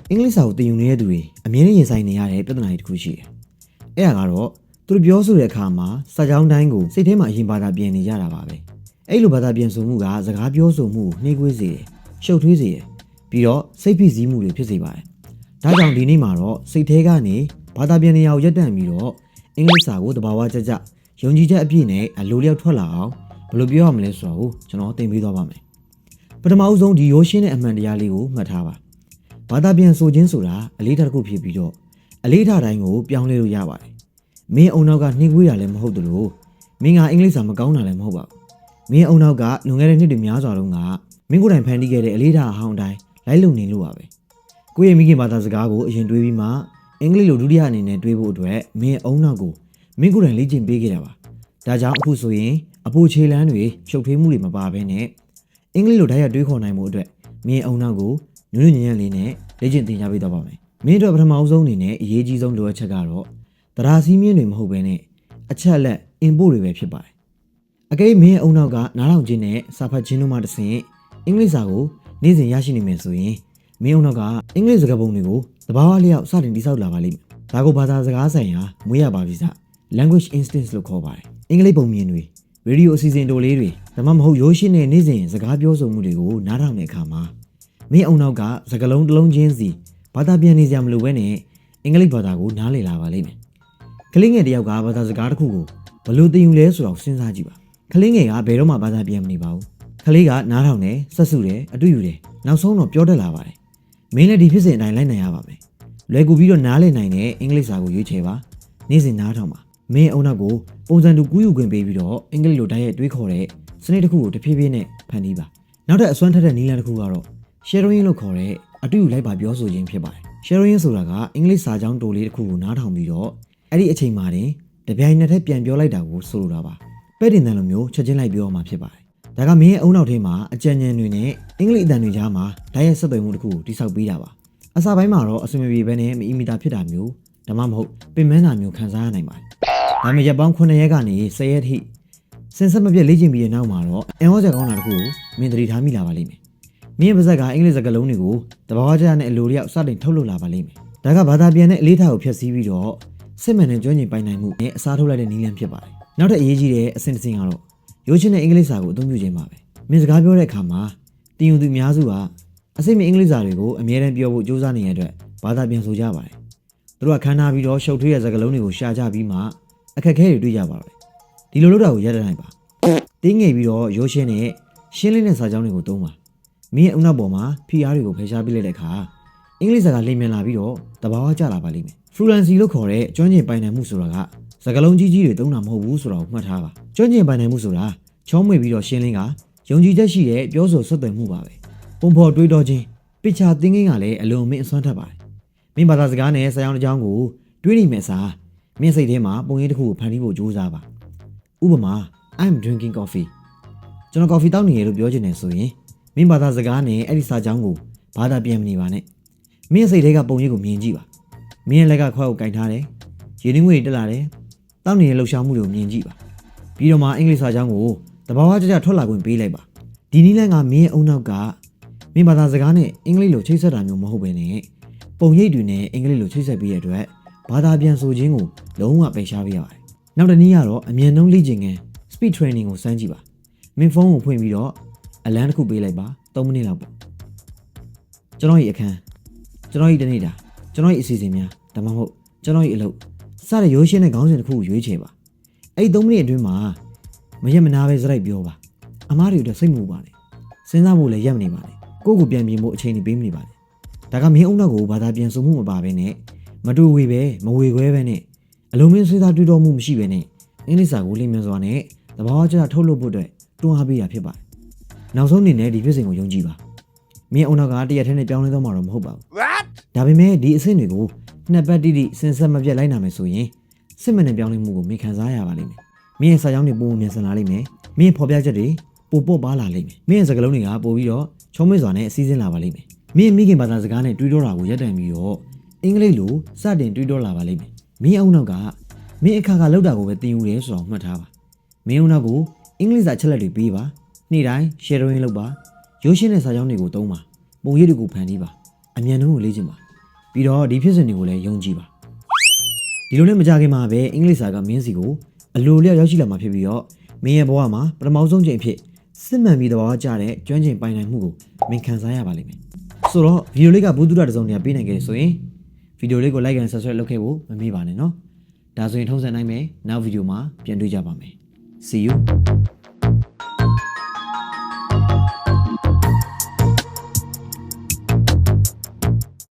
အင်္ဂလိပ်စာကိုသင်ယူနေတဲ့သူတွေအမြဲတမ်းရင်ဆိုင်နေရတဲ့ပြဿနာတွေတစ်ခုရှိတယ်။အဲ့ဒါကတော့သူတို့ပြောဆိုတဲ့အခါမှာစာကြောင်းတိုင်းကိုစိတ်ထဲမှာအရင်ဘာသာပြန်နေကြတာပါပဲ။အဲ့လိုဘာသာပြန်ဆိုမှုကစကားပြောဆိုမှုကိုနှေးကွေးစေတယ်၊ရှုပ်ထွေးစေတယ်။ပြီးတော့စိတ်ဖိစီးမှုတွေဖြစ်စေပါတယ်။ဒါကြောင့်ဒီနေ့မှာတော့စိတ်ထဲကနေဘာသာပြန်နေရာကိုရပ်တန့်ပြီးတော့အင်္ဂလိပ်စာကိုတဘာဝကျကျယုံကြည်ချက်အပြည့်နဲ့အလိုလျောက်ထွက်လာအောင်ဘယ်လိုပြောရမလဲဆိုတော့ကျွန်တော်သင်ပေးသွားပါမယ်။ပထမအဆုံးဒီရိုးရှင်းတဲ့အမှန်တရားလေးကိုမှတ်ထားပါ။ဘာသာပြန်ဆိုခြင်းဆိုတာအလေးထားတစ်ခုဖြစ်ပြီးတော့အလေးထားတိုင်းကိုပြောင်းလဲလို့ရပါတယ်။မင်းအုံနောက်ကနှိကွေးတာလည်းမဟုတ်သလိုမင်းကအင်္ဂလိပ်စာမကောင်းတာလည်းမဟုတ်ပါဘူး။မင်းအုံနောက်ကလွန်ခဲ့တဲ့နှစ်တွေများစွာတုန်းကမင်းကိုယ်တိုင်ဖန်တီးခဲ့တဲ့အလေးထားအဟောင်းတိုင်းလိုက်လုံနေလို့ပါပဲ။ကိုယ့်ရဲ့မိခင်ဘာသာစကားကိုအရင်တွေးပြီးမှအင်္ဂလိပ်လိုဒုတိယအနေနဲ့တွေးဖို့အတွက်မင်းအုံနောက်ကိုမင်းကိုယ်တိုင်လေ့ကျင့်ပေးခဲ့တာပါ။ဒါကြောင့်အခုဆိုရင်အပူခြေလန်းတွေရှုပ်ထွေးမှုတွေမပါဘဲနဲ့အင်္ဂလိပ်လိုဓာတ်ရိုက်တွေးခေါ်နိုင်မှုအတွက်မင်းအုံနောက်ကိုညွန့်ညံ့လေးနဲ့လေ့ကျင့်သင်ကြားပေးတော့ပါမယ်။မင်းတို့ပထမအဆုံးအနေနဲ့အရေးကြီးဆုံးလိုအပ်ချက်ကတော့တရားစီးမြင့်တွေမဟုတ်ဘဲနဲ့အချက်လက် input တွေပဲဖြစ်ပါတယ်။အကယ်မင်းအုံနောက်ကနားထောင်ခြင်းနဲ့စာဖတ်ခြင်းတို့မှတစ်ဆင့်အင်္ဂလိပ်စာကိုနေ့စဉ်ရရှိနေမယ်ဆိုရင်မင်းအုံနောက်ကအင်္ဂလိပ်စကားပုံတွေကိုသဘာဝလျောက်စတင်တိစောက်လာပါလိမ့်မယ်။ဒါကိုဘာသာစကားဆိုင်ရာမွေးရပါပြီစ language instincts လို့ခေါ်ပါတယ်။အင်္ဂလိပ်ပုံမြင်တွေရေဒီယိုအစီအစဉ်တိုလေးတွေဒါမှမဟုတ်ရိုးရှင်းတဲ့နေ့စဉ်စကားပြောဆိုမှုတွေကိုနားထောင်တဲ့အခါမှာမင်းအုံနောက်ကစကားလုံးတစ်လုံးချင်းစီဘာသာပြန်နေကြမလို့ပဲနဲ့အင်္ဂလိပ်ဘာသာကိုနားလည်လာပါလိမ့်မယ်။ကလေးငယ်တယောက်ကဘာသာစကားတစ်ခုကိုဘယ်လိုသင်ယူလဲဆိုတော့စဉ်းစားကြည့်ပါ။ကလေးငယ်ကဘယ်တော့မှဘာသာပြန်မနေပါဘူး။ကလေးကနားထောင်တယ်၊ဆက်စုတယ်၊အတူယူတယ်။နောက်ဆုံးတော့ပြောတတ်လာပါတယ်။မင်းလည်းဒီဖြစ်စဉ်အတိုင်းလိုက်နိုင်ရပါမယ်။လွယ်ကူပြီးတော့နားလည်နိုင်တဲ့အင်္ဂလိပ်စာကိုရွေးချယ်ပါ။နေ့စဉ်နားထောင်ပါ။မင်းအုံနောက်ကိုပုံစံတူကူးယူခွင့်ပေးပြီးတော့အင်္ဂလိပ်လိုတိုက်ရိုက်တွေးခေါ်တဲ့စနစ်တစ်ခုကိုတဖြည်းဖြည်းနဲ့ဖန်တီးပါ။နောက်ထပ်အစွမ်းထက်တဲ့နည်းလမ်းတစ်ခုကတော့ sharing လို့ခေါ်တဲ့အတူယူလိုက်ပါပြောဆိုခြင်းဖြစ်ပါတယ်။ sharing ဆိုတာကအင်္ဂလိပ်စာကြောင်းတိုလေးတစ်ခုကိုနားထောင်ပြီးတော့အဲ့ဒီအချိန်မှာတင်တပြိုင်နက်တည်းပြန်ပြောလိုက်တာကိုဆိုလိုတာပါ။ပဲ့တင်တန်လိုမျိုးချက်ချင်းလိုက်ပြောရမှာဖြစ်ပါတယ်။ဒါကမင်းရဲ့အုံနောက်ထဲမှာအကြံဉာဏ်တွေနဲ့အင်္ဂလိပ်အတန်တွေကြားမှာတိုက်ရိုက်ဆက်သွယ်မှုတစ်ခုကိုတိစောက်ပေးတာပါ။အစပိုင်းမှာတော့အဆင်မပြေဘဲနဲ့မအီမီတာဖြစ်တာမျိုးဒါမှမဟုတ်ပင်မတာမျိုးခံစားရနိုင်ပါတယ်။ဒါပေမဲ့ရက်ပေါင်း9ရက်ကနေ10ရက်ထိစဉ်ဆက်မပြတ်လေ့ကျင့်ပြီးတဲ့နောက်မှာတော့အင်ဟောချက်ကောင်းတာတစ်ခုကိုမင်းသတိထားမိလာပါလိမ့်မယ်။မင်းရဲ့ပါဇက်ကအင်္ဂလိပ်စကားလုံးတွေကိုတဘာဝကျနဲ့အလိုလျောက်စတင်ထုတ်လုပ်လာပါလိမ့်မယ်။ဒါကဘာသာပြန်တဲ့အလေးထားကိုဖျက်ဆီးပြီးတော့စစ်မှန်တဲ့ကျွမ်းကျင်ပိုင်နိုင်မှုနဲ့အစားထိုးလိုက်တဲ့နည်းလမ်းဖြစ်ပါတယ်။နောက်ထပ်အရေးကြီးတဲ့အဆင့်တစ်ဆင့်ကတော့ရိုးရှင်းတဲ့အင်္ဂလိပ်စာကိုအသုံးပြုခြင်းပါပဲ။မင်းစကားပြောတဲ့အခါမှာတင်ယူသူအများစုကအစိမ့်မြင့်အင်္ဂလိပ်စာတွေကိုအမြဲတမ်းပြောဖို့ကြိုးစားနေတဲ့အတွက်ဘာသာပြန်ဆိုကြပါတယ်။သူတို့ကခန်းနာပြီးတော့ရှုပ်ထွေးတဲ့စကားလုံးတွေကိုရှာကြပြီးမှအခက်အခဲတွေတွေ့ကြပါတော့တယ်။ဒီလိုလုပ်တာကိုရပ်တန့်နိုင်ပါ။တင်းငယ်ပြီးတော့ရိုးရှင်းတဲ့ရှင်းလင်းတဲ့စာကြောင်းတွေကိုသုံးပါ။မင်းရဲ့အုံနောက်ပေါ်မှာ PR တွေကိုဖယ်ရှားပြလိုက်တဲ့အခါအင်္ဂလိပ်စာကလျင်မြန်လာပြီးတော့တဘာဝကျလာပါလိမ့်မယ်။ fluency လို့ခေါ်တဲ့ကျွမ်းကျင်ပိုင်နိုင်မှုဆိုတာကစကားလုံးကြီးကြီးတွေသုံးတာမဟုတ်ဘူးဆိုတာကိုမှတ်ထားပါ။ကျွမ်းကျင်ပိုင်နိုင်မှုဆိုတာချောမွေ့ပြီးတော့ရှင်းလင်းကယုံကြည်ချက်ရှိတဲ့ပြောဆိုဆက်သွယ်မှုပါပဲ။ပုံဖော်တွေးတောခြင်း picture thinking ကလည်းအလွန်မင်းအစွမ်းထက်ပါတယ်။မင်းဘာသာစကားနဲ့စာကြောင်းတစ်ကြောင်းကိုတွေးနေမယ်စားမင်းစိတ်ထဲမှာပုံရိပ်တစ်ခုကိုဖန်တီးဖို့ကြိုးစားပါဥပမာ I'm drinking coffee ကျွန်တော် coffee တောက်နေရလို့ပြောချင်တယ်ဆိုရင်မင်းဘာသာစကားနဲ့အဲ့ဒီစာကြောင်းကိုဘာသာပြန်မနေပါနဲ့မင်းစိတ်ထဲကပုံရိပ်ကိုမြင်ကြည့်ပါမင်းရဲ့လက်ကခွက်ကိုကင်ထားတယ်ရေနှင်းငွေတက်လာတယ်တောက်နေတဲ့လှုပ်ရှားမှုတွေကိုမြင်ကြည့်ပါပြီးတော့မှအင်္ဂလိပ်စာကြောင်းကိုတဘာဝကျကျထွက်လာခွင့်ပေးလိုက်ပါဒီနည်းလမ်းကမင်းရဲ့အုံနောက်ကမင်းဘာသာစကားနဲ့အင်္ဂလိပ်လိုချိတ်ဆက်တာမျိုးမဟုတ်ဘဲနဲ့ပုံရိပ်တွေနဲ့အင်္ဂလိပ်လိုချိတ်ဆက်ပြီးတဲ့အတွက်ဘာသာပြန်ဆိုခြင်းကိုလုံးဝပယ်ရှားပေးရပါတယ်။နောက်တစ်နည်းကတော့အမြန်နှုန်းလေ့ကျင့်ခန်း speed training ကိုစမ်းကြည့်ပါ။မင်းဖုန်းကိုဖွင့်ပြီးတော့အလန်းတစ်ခုပေးလိုက်ပါ3မိနစ်လောက်ပေါ့။ကျွန်တော်ရဲ့အခန်းကျွန်တော်ရဲ့တနေ့တာကျွန်တော်ရဲ့အစီအစဉ်များဒါမှမဟုတ်ကျွန်တော်ရဲ့အလုပ်စတဲ့ရိုးရှင်းတဲ့ခေါင်းစဉ်တစ်ခုကိုရွေးချယ်ပါ။အဲ့ဒီ3မိနစ်အတွင်းမှာမရက်မနာပဲစရိုက်ပြောပါ။အမားတွေအတွက်စိတ်မပူပါနဲ့။စဉ်းစားဖို့လည်းရက်မနေပါနဲ့။ကိုယ့်ကိုပြန်ပြင်ဖို့အချိန်ကြီးပေးမနေပါနဲ့။ဒါကမင်းအုံနောက်ကိုဘာသာပြန်ဆိုမှုမပါဘဲနဲ့မတူဝေပဲမဝေခွဲပဲနဲ့အလုံးမင်းစဉ်းစားတွေးတောမှုမရှိပဲနဲ့အင်္ဂလိပ်စာကိုလျင်မြန်စွာနဲ့သဘာဝကျထုတ်လုပ်ဖို့အတွက်တွန်းအားပေးရဖြစ်ပါတယ်။နောက်ဆုံးအနေနဲ့ဒီဖြစ်စဉ်ကိုယုံကြည်ပါ။မင်းအုံနောက်ကတရက်ထဲနဲ့ပြောင်းလဲသွားမှာတော့မဟုတ်ပါဘူး။ဒါပေမဲ့ဒီအဆင့်တွေကိုနှစ်ပတ်တိတိစဉ်ဆက်မပြတ်လိုက်နိုင်မယ်ဆိုရင်စစ်မှန်တဲ့ပြောင်းလဲမှုကိုမင်းခံစားရပါလိမ့်မယ်။မင်းရဲ့စာကြောင်းတွေပုံမြန်ဆန်လာလိမ့်မယ်။မင်းရဲ့ဖော်ပြချက်တွေပိုပေါ့ပါလာလိမ့်မယ်။မင်းရဲ့စကားလုံးတွေကပိုပြီးတော့ချုံးမွေ့စွာနဲ့အစည်းအဝေးလာပါလိမ့်မယ်။မင်းရဲ့မိခင်ဘာသာစကားနဲ့တွေးတောတာကိုရပ်တန့်ပြီးတော့အင်္ဂလိပ်လိုစတင်တွေးတောလာပါလိမ့်မယ်။မင်းအုံနောက်ကမင်းအခါခါလောက်တာကိုပဲသင်ယူရဲဆိုတော့မှတ်ထားပါ။မင်းအုံနောက်ကိုအင်္ဂလိပ်စာချက်လက်တွေပေးပါ။နေ့တိုင်း sharing လုပ်ပါ။ရိုးရှင်းတဲ့စာကြောင်းတွေကိုသုံးပါ။ပုံရိပ်တွေကိုဖန်တီးပါ။အမြန်နှုန်းကိုလေ့ကျင့်ပါ ပြီးတော့ဒီဖြစ်စဉ်တွေကိုလည်းယုံကြည်ပါဒီလိုနဲ့မကြခင်မှာပဲအင်္ဂလိပ်စာကမင်းစီကိုအလိုလျောက်ရောက်ရှိလာမှာဖြစ်ပြီးတော့မင်းရဲ့ဘဝမှာပထမဆုံးချိန်အဖြစ်စစ်မှန်ပြီးတော့ကြားတဲ့ကျွမ်းကျင်ပိုင်နိုင်မှုကိုမင်းခံစားရပါလိမ့်မယ်ဆိုတော့ဗီဒီယိုလေးကဘူးတူတာတစ်စုံတည်းပေးနိုင်ခဲ့ဆိုရင်ဗီဒီယိုလေးကို like and subscribe လုပ်ခဲ့ဖို့မမေ့ပါနဲ့နော်ဒါဆိုရင်ထုံးစံနိုင်မယ်နောက်ဗီဒီယိုမှာပြန်တွေ့ကြပါမယ် See you